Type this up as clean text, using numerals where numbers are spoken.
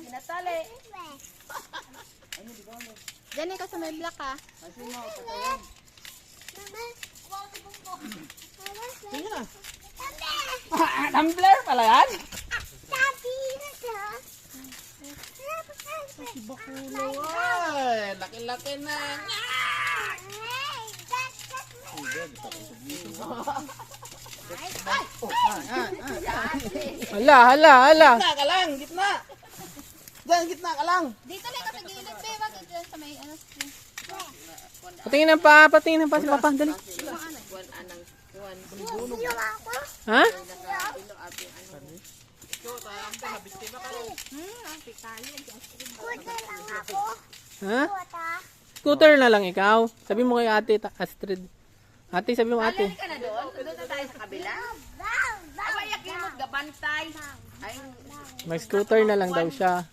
Ginatali. Diyan ka sa may black ha. Sige na. Tumbler pala yan? Si Bakulo ay. Laki-laki na. Hala. Gitna ka lang, gitna. Diyan, gitna ka lang. Dito lang ka sa gilid, be. Bakit dyan sa may ano? Patingin ng pa si Papa. Dali. Ha? Ha? Scooter na lang ikaw. Sabi mo kay ate Astrid. Ate, sabi mo ate. Ka na doon. Doon na tayo sa kabila. Away yakimot gabantay. Ay, Mag-scooter na lang daw siya.